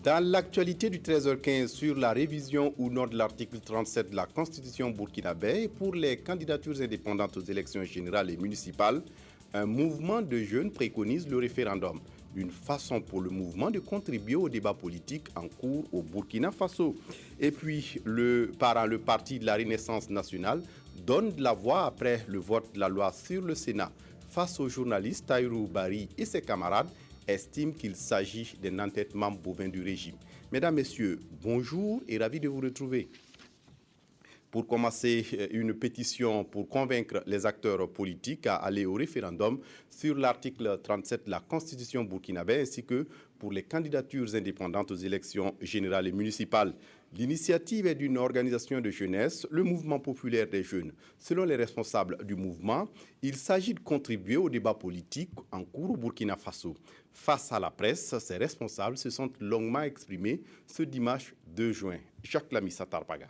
Dans l'actualité du 13h15 sur la révision ou non de l'article 37 de la Constitution burkinabé pour les candidatures indépendantes aux élections générales et municipales, un mouvement de jeunes préconise le référendum. Une façon pour le mouvement de contribuer au débat politique en cours au Burkina Faso. Et puis, le Parti de la Renaissance nationale donne de la voix après le vote de la loi sur le Sénat. Face aux journalistes, Tahirou Barry et ses camarades estiment qu'il s'agit d'un entêtement bovin du régime. Mesdames, Messieurs, bonjour et ravi de vous retrouver. Pour commencer, une pétition pour convaincre les acteurs politiques à aller au référendum sur l'article 37 de la Constitution burkinabé ainsi que pour les candidatures indépendantes aux élections générales et municipales. L'initiative est d'une organisation de jeunesse, le Mouvement populaire des jeunes. Selon les responsables du mouvement, il s'agit de contribuer au débat politique en cours au Burkina Faso. Face à la presse, ces responsables se sont longuement exprimés ce dimanche 2 juin. Jacques Lamissa Tarpaga.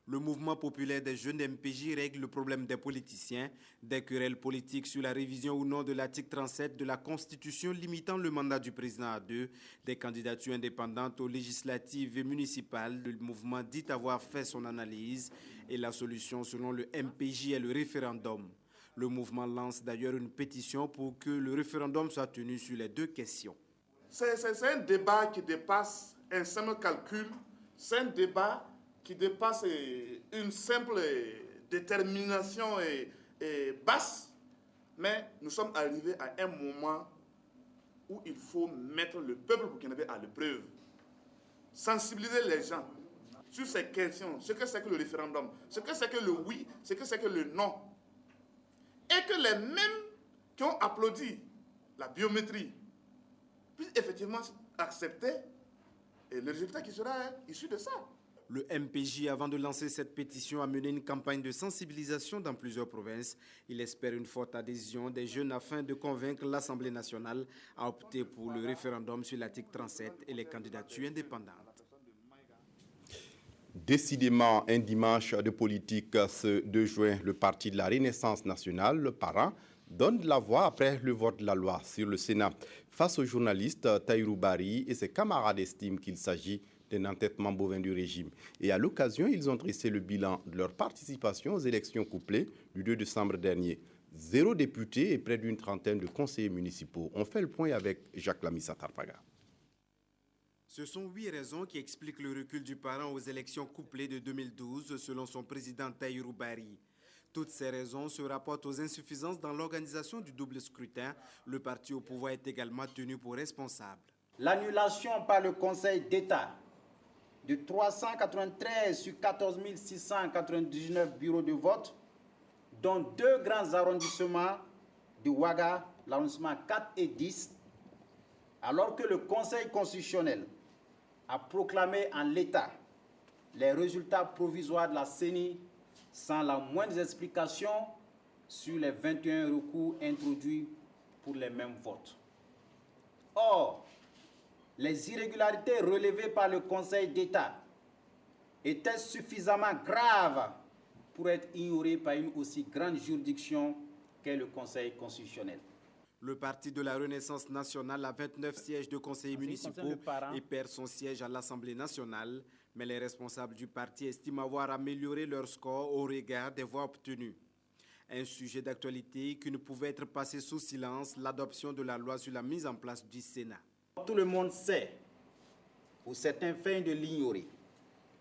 Le mouvement populaire des jeunes MPJ règle le problème des politiciens, des querelles politiques sur la révision ou non de l'article 37 de la Constitution limitant le mandat du président à 2, des candidatures indépendantes aux législatives et municipales. Le mouvement dit avoir fait son analyse et la solution selon le MPJ est le référendum. Le mouvement lance d'ailleurs une pétition pour que le référendum soit tenu sur les deux questions. C'est un débat qui dépasse un simple calcul, c'est un débat qui dépasse une simple détermination basse, mais nous sommes arrivés à un moment où il faut mettre le peuple burkinabé à l'épreuve, sensibiliser les gens sur ces questions, ce que c'est que le référendum, ce que c'est que le oui, ce que c'est que le non, et que les mêmes qui ont applaudi la biométrie puissent effectivement accepter le résultat qui sera issu de ça. Le MPJ, avant de lancer cette pétition, a mené une campagne de sensibilisation dans plusieurs provinces. Il espère une forte adhésion des jeunes afin de convaincre l'Assemblée nationale à opter pour le référendum sur l'article 37 et les candidatures indépendantes. Décidément, un dimanche de politique ce 2 juin, le Parti de la Renaissance nationale, le PARA, donne de la voix après le vote de la loi sur le Sénat. Face aux journalistes, Tahirou Barry et ses camarades estiment qu'il s'agit d'un entêtement bovin du régime. Et à l'occasion, ils ont dressé le bilan de leur participation aux élections couplées du 2 décembre dernier. 0 député et près d'une trentaine de conseillers municipaux. On fait le point avec Jacques Lamissa Tarpaga. Ce sont 8 raisons qui expliquent le recul du parent aux élections couplées de 2012, selon son président Tahirou Barry. Toutes ces raisons se rapportent aux insuffisances dans l'organisation du double scrutin. Le parti au pouvoir est également tenu pour responsable. L'annulation par le Conseil d'État de 393 sur 14 699 bureaux de vote, dont 2 grands arrondissements de Ouaga, l'arrondissement 4 et 10, alors que le Conseil constitutionnel a proclamé en l'état les résultats provisoires de la CENI sans la moindre explication sur les 21 recours introduits pour les mêmes votes. Or, les irrégularités relevées par le Conseil d'État étaient suffisamment graves pour être ignorées par une aussi grande juridiction qu'est le Conseil constitutionnel. Le Parti de la Renaissance nationale a 29 sièges de conseillers municipaux et perd son siège à l'Assemblée nationale, mais les responsables du parti estiment avoir amélioré leur score au regard des voix obtenues. Un sujet d'actualité qui ne pouvait être passé sous silence, l'adoption de la loi sur la mise en place du Sénat. Tout le monde sait, pour certains feignent de l'ignorer,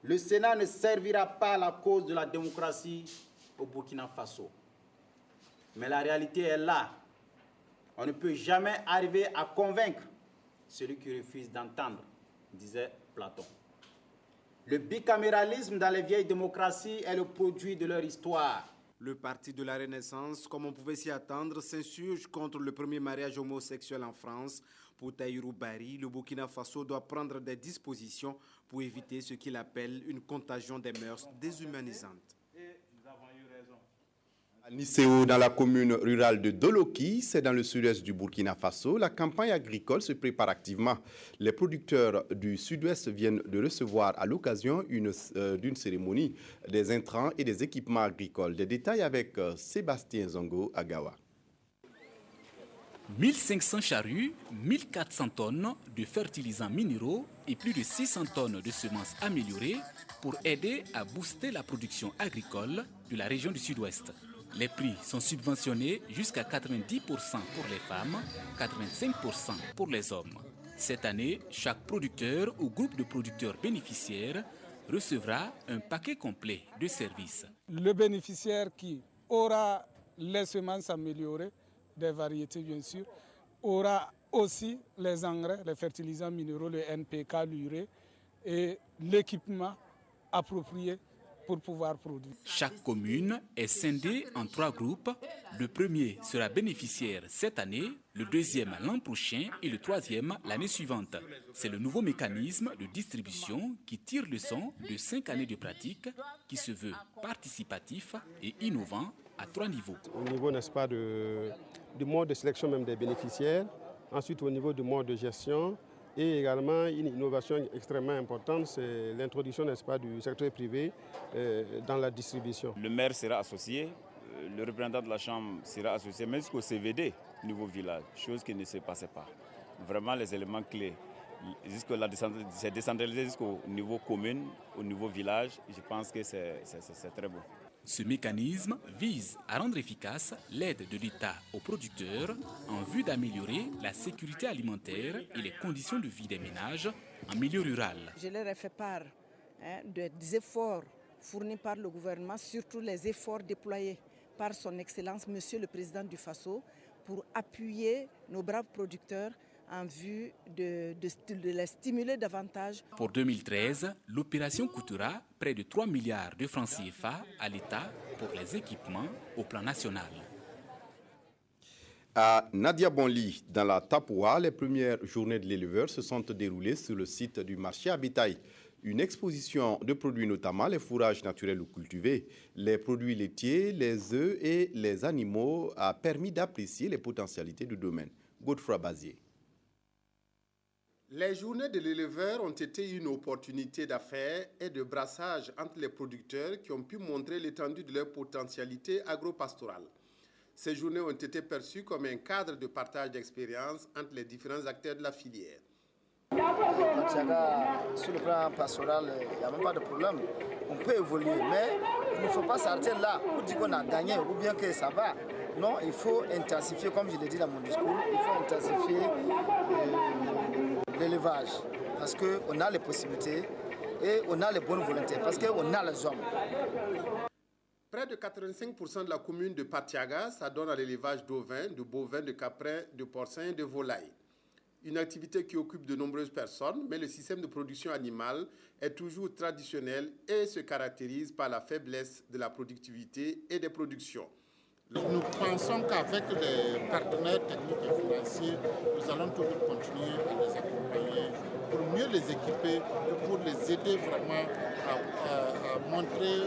le Sénat ne servira pas à la cause de la démocratie au Burkina Faso. Mais la réalité est là. On ne peut jamais arriver à convaincre celui qui refuse d'entendre, disait Platon. Le bicaméralisme dans les vieilles démocraties est le produit de leur histoire. Le Parti de la Renaissance, comme on pouvait s'y attendre, s'insurge contre le premier mariage homosexuel en France. Pour Tahirou Barry, le Burkina Faso doit prendre des dispositions pour éviter ce qu'il appelle une contagion des mœurs déshumanisantes. À Nicéo, dans la commune rurale de Doloki, c'est dans le sud-est du Burkina Faso, la campagne agricole se prépare activement. Les producteurs du sud-ouest viennent de recevoir à l'occasion d'une cérémonie des intrants et des équipements agricoles. Des détails avec Sébastien Zongo Agawa. 1500 charrues, 1400 tonnes de fertilisants minéraux et plus de 600 tonnes de semences améliorées pour aider à booster la production agricole de la région du Sud-Ouest. Les prix sont subventionnés jusqu'à 90% pour les femmes, 85% pour les hommes. Cette année, chaque producteur ou groupe de producteurs bénéficiaires recevra un paquet complet de services. Le bénéficiaire qui aura les semences améliorées, des variétés bien sûr, aura aussi les engrais, les fertilisants minéraux, le NPK, l'urée et l'équipement approprié pour pouvoir produire. Chaque commune est scindée en 3 groupes. Le premier sera bénéficiaire cette année, le deuxième l'an prochain et le troisième l'année suivante. C'est le nouveau mécanisme de distribution qui tire leçon de 5 années de pratique, qui se veut participatif et innovant à 3 niveaux. Au niveau, n'est-ce pas, du mode de sélection même des bénéficiaires, ensuite au niveau du mode de gestion et également une innovation extrêmement importante, c'est l'introduction, n'est-ce pas, du secteur privé dans la distribution. Le maire sera associé, le représentant de la chambre sera associé, mais jusqu'au CVD niveau village, chose qui ne se passait pas. Vraiment les éléments clés. C'est décentralisé jusqu'au niveau commune, au niveau village, je pense que c'est très beau. Ce mécanisme vise à rendre efficace l'aide de l'État aux producteurs en vue d'améliorer la sécurité alimentaire et les conditions de vie des ménages en milieu rural. Je leur ai fait part des efforts fournis par le gouvernement, surtout les efforts déployés par son Excellence, Monsieur le Président du Faso, pour appuyer nos braves producteurs en vue de les stimuler davantage. Pour 2013, l'opération coûtera près de 3 milliards de francs CFA à l'État pour les équipements au plan national. À Nadia Bonli, dans la Tapoua, les premières journées de l'éleveur se sont déroulées sur le site du marché Abitaï. Une exposition de produits, notamment les fourrages naturels ou cultivés, les produits laitiers, les œufs et les animaux, a permis d'apprécier les potentialités du domaine. Godefroy Bazier. Les journées de l'éleveur ont été une opportunité d'affaires et de brassage entre les producteurs qui ont pu montrer l'étendue de leur potentialité agro-pastorale. Ces journées ont été perçues comme un cadre de partage d'expériences entre les différents acteurs de la filière. Sur le plan pastoral, il n'y a même pas de problème. On peut évoluer, mais il ne faut pas s'arrêter là pour dire qu'on a gagné ou bien que ça va. Non, il faut intensifier, comme je l'ai dit dans mon discours, il faut intensifier l'élevage, parce qu'on a les possibilités et on a les bonnes volontés, parce qu'on a les hommes. Près de 85% de la commune de Patiaga s'adonne à l'élevage d'ovins, de bovins, de caprins, de porcins et de volailles. Une activité qui occupe de nombreuses personnes, mais le système de production animale est toujours traditionnel et se caractérise par la faiblesse de la productivité et des productions. Nous pensons qu'avec les partenaires techniques et financiers, nous allons toujours continuer à les accompagner pour mieux les équiper et pour les aider vraiment à montrer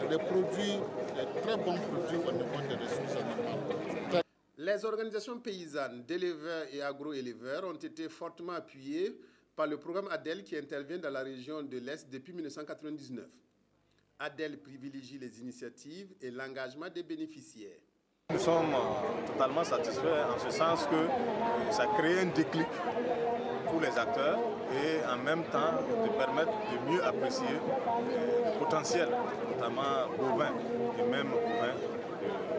les produits, les très bons produits au niveau des ressources animales. Les organisations paysannes d'éleveurs et agro-éleveurs ont été fortement appuyées par le programme ADEL qui intervient dans la région de l'Est depuis 1999. ADEL privilégie les initiatives et l'engagement des bénéficiaires. Nous sommes totalement satisfaits en ce sens que ça crée un déclic pour les acteurs et en même temps de permettre de mieux apprécier le potentiel, notamment bovin et même bovin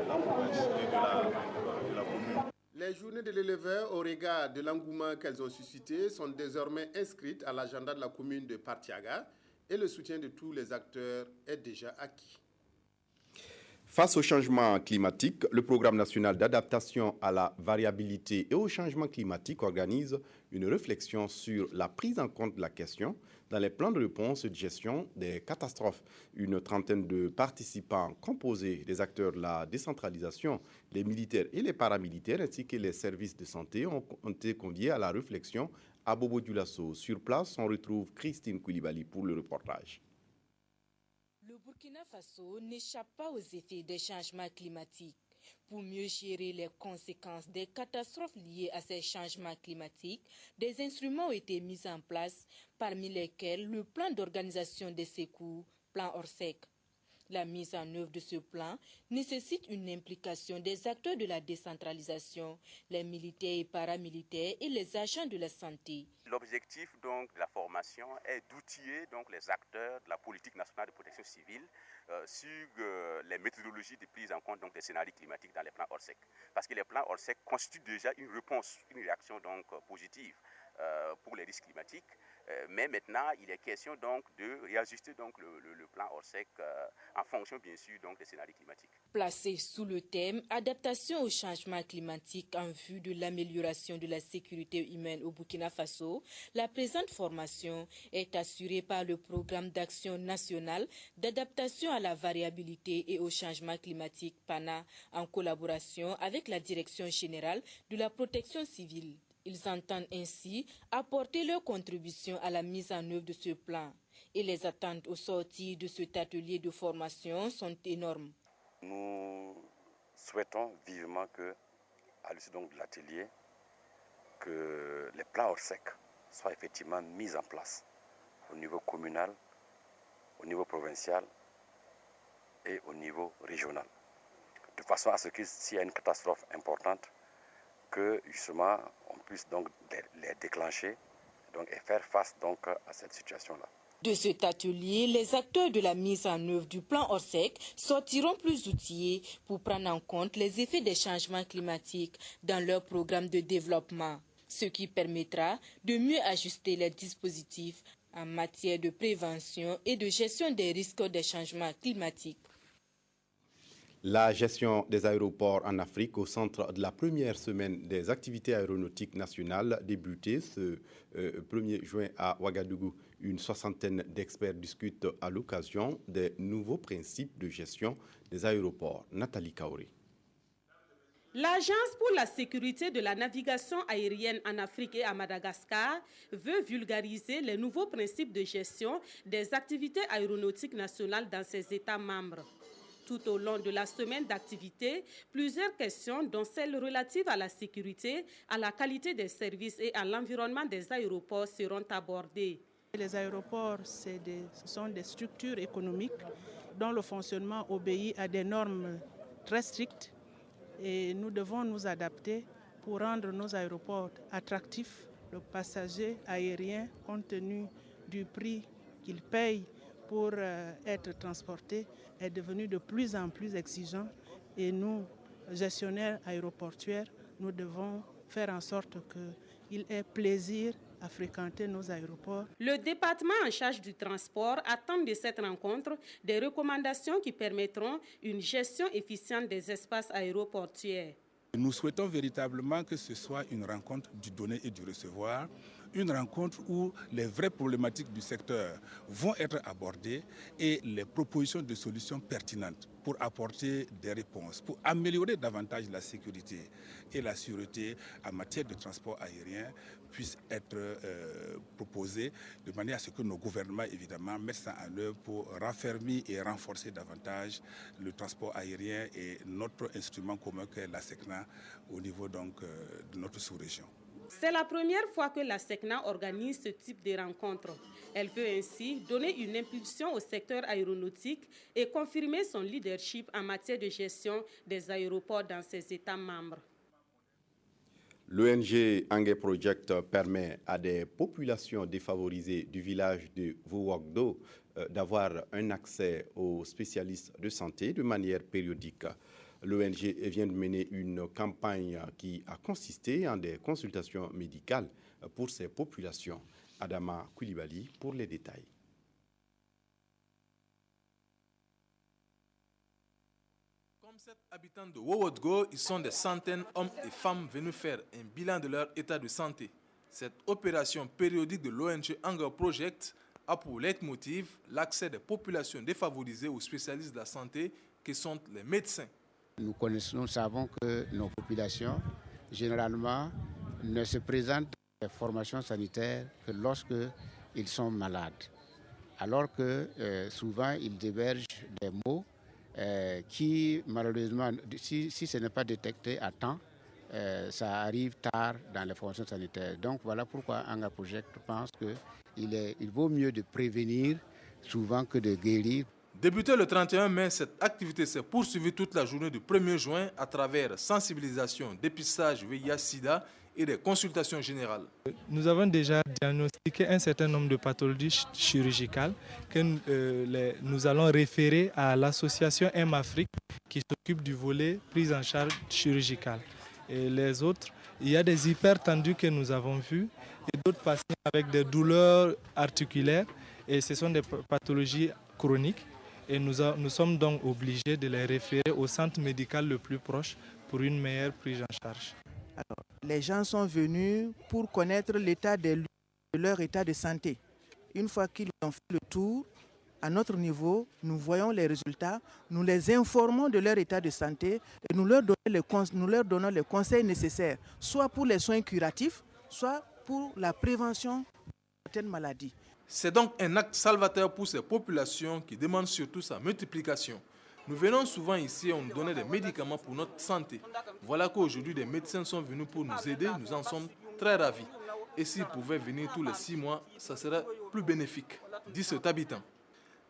de la province et de la commune. Les journées de l'éleveur, au regard de l'engouement qu'elles ont suscité, sont désormais inscrites à l'agenda de la commune de Partiaga et le soutien de tous les acteurs est déjà acquis. Face au changement climatique, le Programme national d'adaptation à la variabilité et au changement climatique organise une réflexion sur la prise en compte de la question dans les plans de réponse et de gestion des catastrophes. Une trentaine de participants composés des acteurs de la décentralisation, les militaires et les paramilitaires, ainsi que les services de santé ont été conviés à la réflexion à Bobo Dioulasso. Sur place, on retrouve Christine Koulibaly pour le reportage. Le Burkina Faso n'échappe pas aux effets des changements climatiques. Pour mieux gérer les conséquences des catastrophes liées à ces changements climatiques, des instruments ont été mis en place, parmi lesquels le plan d'organisation des secours, plan ORSEC. La mise en œuvre de ce plan nécessite une implication des acteurs de la décentralisation, les militaires et paramilitaires et les agents de la santé. L'objectif donc de la formation est d'outiller donc les acteurs de la politique nationale de protection civile sur les méthodologies de prise en compte donc des scénarios climatiques dans les plans Orsec. Parce que les plans Orsec constituent déjà une réponse, une réaction donc positive pour les risques climatiques. Mais maintenant, il est question donc de réajuster donc le plan Orsec en fonction bien sûr donc des scénarios climatiques. Placé sous le thème adaptation au changement climatique en vue de l'amélioration de la sécurité humaine au Burkina Faso, la présente formation est assurée par le programme d'action national d'adaptation à la variabilité et au changement climatique PANA en collaboration avec la Direction générale de la protection civile. Ils entendent ainsi apporter leur contribution à la mise en œuvre de ce plan. Et les attentes au sortir de cet atelier de formation sont énormes. Nous souhaitons vivement que, à l'issue donc de l'atelier, que les plans Orsec soient effectivement mis en place au niveau communal, au niveau provincial et au niveau régional. De façon à ce que s'il y a une catastrophe importante, que justement on puisse donc les déclencher donc, et faire face donc à cette situation-là. De cet atelier, les acteurs de la mise en œuvre du plan Orsec sortiront plus outillés pour prendre en compte les effets des changements climatiques dans leur programme de développement, ce qui permettra de mieux ajuster les dispositifs en matière de prévention et de gestion des risques des changements climatiques. La gestion des aéroports en Afrique au centre de la première semaine des activités aéronautiques nationales débutée ce 1er juin à Ouagadougou. Une soixantaine d'experts discutent à l'occasion des nouveaux principes de gestion des aéroports. Nathalie Kaori. L'Agence pour la sécurité de la navigation aérienne en Afrique et à Madagascar veut vulgariser les nouveaux principes de gestion des activités aéronautiques nationales dans ses États membres. Tout au long de la semaine d'activité, plusieurs questions, dont celles relatives à la sécurité, à la qualité des services et à l'environnement des aéroports, seront abordées. Les aéroports, ce sont des structures économiques dont le fonctionnement obéit à des normes très strictes et nous devons nous adapter pour rendre nos aéroports attractifs. Le passager aérien, compte tenu du prix qu'il paye pour être transporté, est devenu de plus en plus exigeant et nous, gestionnaires aéroportuaires, nous devons faire en sorte qu'il ait plaisir à fréquenter nos aéroports. Le département en charge du transport attend de cette rencontre des recommandations qui permettront une gestion efficiente des espaces aéroportuaires. Nous souhaitons véritablement que ce soit une rencontre du donner et du recevoir, une rencontre où les vraies problématiques du secteur vont être abordées et les propositions de solutions pertinentes pour apporter des réponses, pour améliorer davantage la sécurité et la sûreté en matière de transport aérien puissent être proposées de manière à ce que nos gouvernements, évidemment, mettent ça en œuvre pour raffermir et renforcer davantage le transport aérien et notre instrument commun qu'est la SECNA au niveau donc, de notre sous-région. C'est la première fois que la SECNA organise ce type de rencontre. Elle veut ainsi donner une impulsion au secteur aéronautique et confirmer son leadership en matière de gestion des aéroports dans ses États membres. L'ONG Angé Project permet à des populations défavorisées du village de Vouwagdo d'avoir un accès aux spécialistes de santé de manière périodique. L'ONG vient de mener une campagne qui a consisté en des consultations médicales pour ces populations. Adama Koulibaly pour les détails. Comme 7 habitants de Wowodgo, ils sont des centaines d'hommes et femmes venus faire un bilan de leur état de santé. Cette opération périodique de l'ONG Angé Project a pour leitmotiv l'accès des populations défavorisées aux spécialistes de la santé qui sont les médecins. Nous savons que nos populations, généralement, ne se présentent à des formations sanitaires que lorsqu'ils sont malades. Alors que souvent, ils hébergent des maux qui, malheureusement, si ce n'est pas détecté à temps, ça arrive tard dans les formations sanitaires. Donc voilà pourquoi Angé Project pense qu'il vaut mieux de prévenir souvent que de guérir. Débutée le 31 mai, cette activité s'est poursuivie toute la journée du 1er juin à travers sensibilisation, dépistage, VIH-Sida et des consultations générales. Nous avons déjà diagnostiqué un certain nombre de pathologies chirurgicales que nous allons référer à l'association M-Afrique qui s'occupe du volet prise en charge chirurgicale. Et les autres, il y a des hypertendus que nous avons vus et d'autres patients avec des douleurs articulaires et ce sont des pathologies chroniques. Et nous sommes donc obligés de les référer au centre médical le plus proche pour une meilleure prise en charge. Alors, les gens sont venus pour connaître l'état de leur état de santé. Une fois qu'ils ont fait le tour, à notre niveau, nous voyons les résultats, nous les informons de leur état de santé et nous leur donnons les conseils nécessaires, soit pour les soins curatifs, soit pour la prévention de certaines maladies. C'est donc un acte salvateur pour ces populations qui demandent surtout sa multiplication. Nous venons souvent ici et on nous donnait des médicaments pour notre santé. Voilà qu'aujourd'hui des médecins sont venus pour nous aider, nous en sommes très ravis. Et s'ils pouvaient venir tous les 6 mois, ça serait plus bénéfique, dit cet habitant.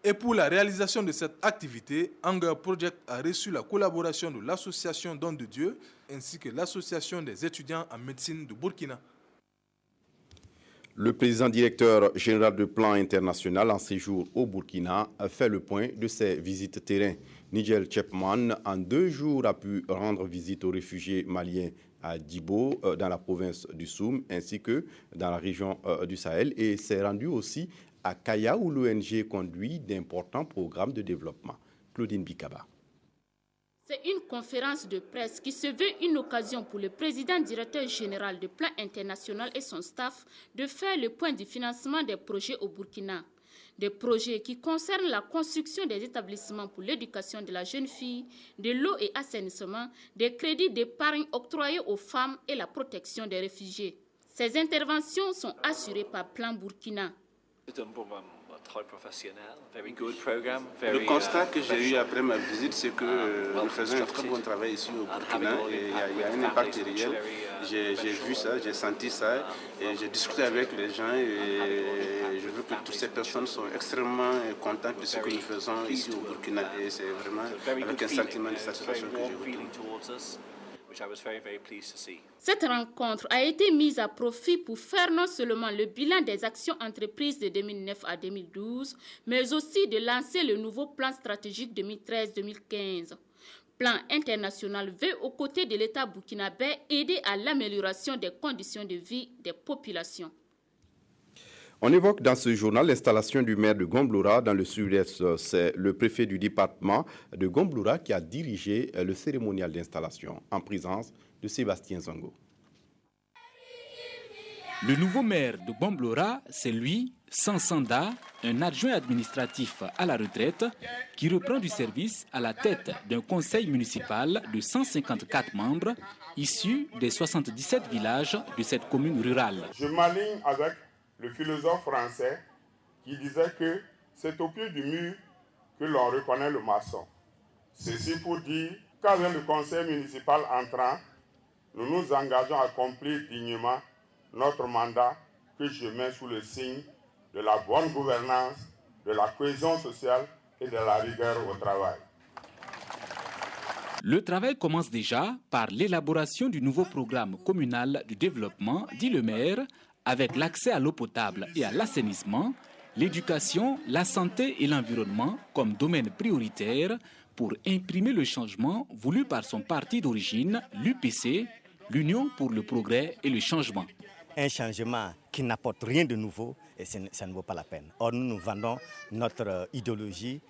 Et pour la réalisation de cette activité, Hunger Project a reçu la collaboration de l'association Don de Dieu ainsi que l'association des étudiants en médecine de Burkina. Le président directeur général de Plan International en séjour au Burkina a fait le point de ses visites terrain. Nigel Chepman, en 2 jours, a pu rendre visite aux réfugiés maliens à Djibo, dans la province du Soum, ainsi que dans la région du Sahel, et s'est rendu aussi à Kaya, où l'ONG conduit d'importants programmes de développement. Claudine Bikaba. C'est une conférence de presse qui se veut une occasion pour le président directeur général de Plan International et son staff de faire le point du financement des projets au Burkina. Des projets qui concernent la construction des établissements pour l'éducation de la jeune fille, de l'eau et assainissement, des crédits d'épargne octroyés aux femmes et la protection des réfugiés. Ces interventions sont assurées par Plan Burkina. C'est un programme très professionnel, very good program, Le constat que j'ai eu après ma visite, c'est que nous faisons un très bon travail ici au Burkina et il y a un impact réel. J'ai vu ça, j'ai senti ça et j'ai discuté avec les gens et je veux que toutes ces personnes soient extrêmement contentes de ce que nous faisons ici au Burkina et c'est vraiment avec un sentiment de satisfaction que je retourne. Cette rencontre a été mise à profit pour faire non seulement le bilan des actions entreprises de 2009 à 2012, mais aussi de lancer le nouveau plan stratégique 2013-2015. Plan international veut, aux côtés de l'État burkinabé, aider à l'amélioration des conditions de vie des populations. On évoque dans ce journal l'installation du maire de Gomblora dans le sud-est. C'est le préfet du département de Gomblora qui a dirigé le cérémonial d'installation en présence de Sébastien Zongo. Le nouveau maire de Gomblora, c'est lui, Sansanda, un adjoint administratif à la retraite qui reprend du service à la tête d'un conseil municipal de 154 membres issus des 77 villages de cette commune rurale. Je m'aligne avec le philosophe français qui disait que c'est au pied du mur que l'on reconnaît le maçon. Ceci pour dire qu'avec le conseil municipal entrant, nous nous engageons à accomplir dignement notre mandat que je mets sous le signe de la bonne gouvernance, de la cohésion sociale et de la rigueur au travail. Le travail commence déjà par l'élaboration du nouveau programme communal de développement, dit le maire, avec l'accès à l'eau potable et à l'assainissement, l'éducation, la santé et l'environnement comme domaines prioritaires pour imprimer le changement voulu par son parti d'origine, l'UPC, l'Union pour le progrès et le changement. Un changement qui n'apporte rien de nouveau et ça ne vaut pas la peine. Or, nous vendons notre idéologie,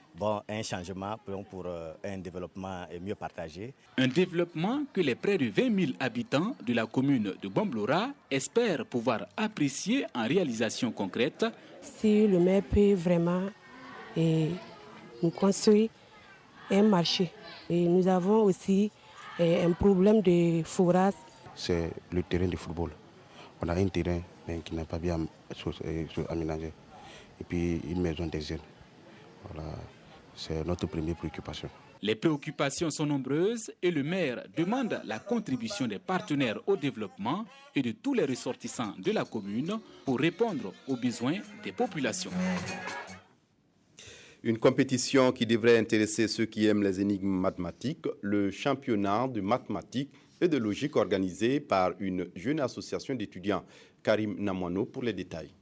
un changement pour un développement mieux partagé. Un développement que les près de 20 000 habitants de la commune de Gomblora espèrent pouvoir apprécier en réalisation concrète. Si le maire peut vraiment nous construire un marché. Et nous avons aussi un problème de forage. C'est le terrain de football. On a un terrain qui n'a pas bien aménagé. Et puis une maison des jeunes. Voilà, c'est notre première préoccupation. Les préoccupations sont nombreuses et le maire demande la contribution des partenaires au développement et de tous les ressortissants de la commune pour répondre aux besoins des populations. Une compétition qui devrait intéresser ceux qui aiment les énigmes mathématiques, le championnat de mathématiques et de logique organisé par une jeune association d'étudiants. Karim Namouano pour les détails.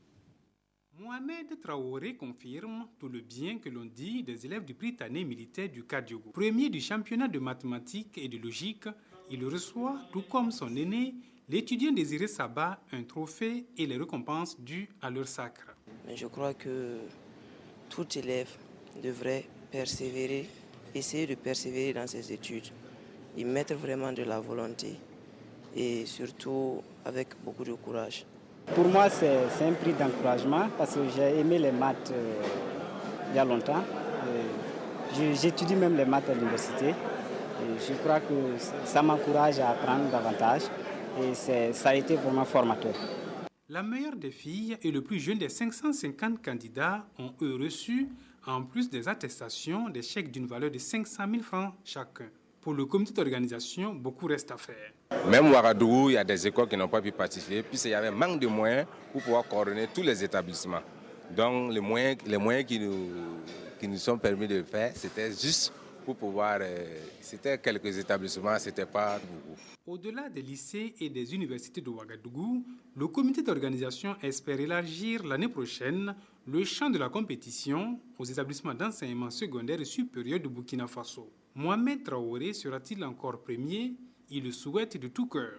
Mohamed Traoré confirme tout le bien que l'on dit des élèves du Britannique militaire du Kadiogo. Premier du championnat de mathématiques et de logique, il reçoit, tout comme son aîné, l'étudiant Désiré Saba, un trophée et les récompenses dues à leur sacre. Mais je crois que tout élève devrait persévérer, essayer de persévérer dans ses études, y mettre vraiment de la volonté et surtout avec beaucoup de courage. Pour moi, c'est un prix d'encouragement parce que j'ai aimé les maths il y a longtemps. J'étudie même les maths à l'université. Je crois que ça m'encourage à apprendre davantage et ça a été vraiment formateur. La meilleure des filles et le plus jeune des 550 candidats ont eux reçu, en plus des attestations, des chèques d'une valeur de 500 000 francs chacun. Pour le comité d'organisation, beaucoup reste à faire. Même au Ouagadougou, il y a des écoles qui n'ont pas pu participer, puisqu'il y avait un manque de moyens pour pouvoir coordonner tous les établissements. Donc les moyens qui nous sont permis de faire, c'était juste pour pouvoir... c'était quelques établissements, c'était pas beaucoup. Au-delà des lycées et des universités de Ouagadougou, le comité d'organisation espère élargir l'année prochaine le champ de la compétition aux établissements d'enseignement secondaire et supérieur de Burkina Faso. Mohamed Traoré sera-t-il encore premier? Il le souhaite de tout cœur.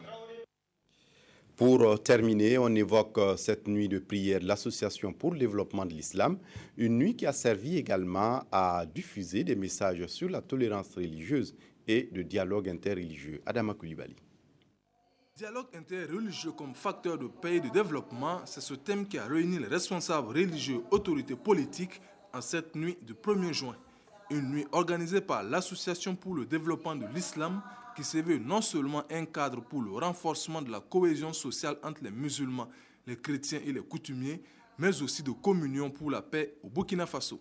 Pour terminer, on évoque cette nuit de prière de l'Association pour le développement de l'islam, une nuit qui a servi également à diffuser des messages sur la tolérance religieuse et de dialogue interreligieux. Adama Koulibaly. Dialogue interreligieux comme facteur de paix et de développement, c'est ce thème qui a réuni les responsables religieux et autorités politiques en cette nuit du 1er juin. Une nuit organisée par l'Association pour le développement de l'islam qui se veut non seulement un cadre pour le renforcement de la cohésion sociale entre les musulmans, les chrétiens et les coutumiers, mais aussi de communion pour la paix au Burkina Faso.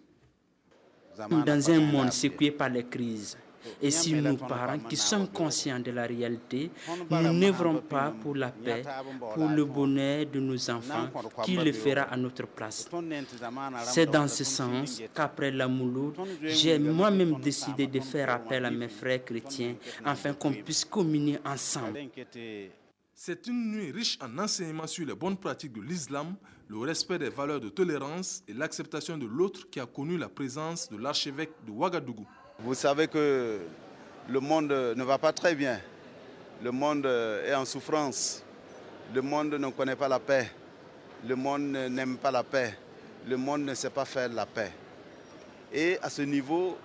Dans un monde secoué par les crises, et si nos parents qui sont conscients de la réalité, nous n'œuvrons pas pour la paix, pour le bonheur de nos enfants, qui le fera à notre place. C'est dans ce sens qu'après la Mouloud, j'ai moi-même décidé de faire appel à mes frères chrétiens afin qu'on puisse communier ensemble. C'est une nuit riche en enseignements sur les bonnes pratiques de l'islam, le respect des valeurs de tolérance et l'acceptation de l'autre qui a connu la présence de l'archevêque de Ouagadougou. Vous savez que le monde ne va pas très bien. Le monde est en souffrance. Le monde ne connaît pas la paix. Le monde n'aime pas la paix. Le monde ne sait pas faire la paix. Et à ce niveau,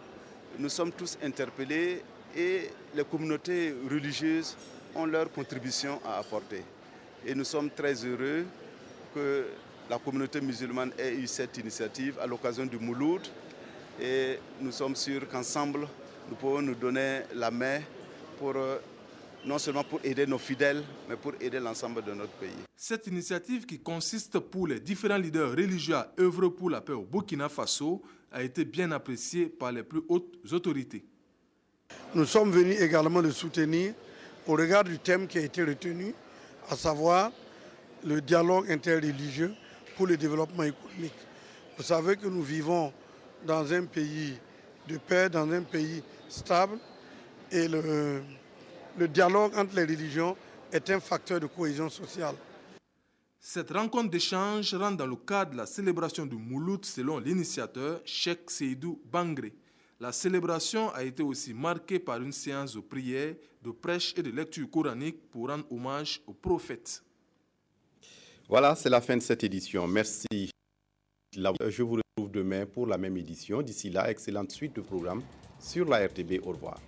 nous sommes tous interpellés et les communautés religieuses ont leur contribution à apporter. Et nous sommes très heureux que la communauté musulmane ait eu cette initiative à l'occasion du Mouloud. Et nous sommes sûrs qu'ensemble, nous pouvons nous donner la main pour, non seulement pour aider nos fidèles, mais pour aider l'ensemble de notre pays. Cette initiative qui consiste pour les différents leaders religieux à œuvrer pour la paix au Burkina Faso a été bien appréciée par les plus hautes autorités. Nous sommes venus également le soutenir au regard du thème qui a été retenu, à savoir le dialogue interreligieux pour le développement économique. Vous savez que nous vivons dans un pays de paix, dans un pays stable, et le dialogue entre les religions est un facteur de cohésion sociale. Cette rencontre d'échange rentre dans le cadre de la célébration du Mouloud selon l'initiateur Cheikh Seydou Bangré. La célébration a été aussi marquée par une séance de prière, de prêche et de lecture coranique pour rendre hommage au prophète. Voilà, c'est la fin de cette édition. Merci. Je vous retrouve demain pour la même édition. D'ici là, excellente suite de programmes sur la RTB. Au revoir.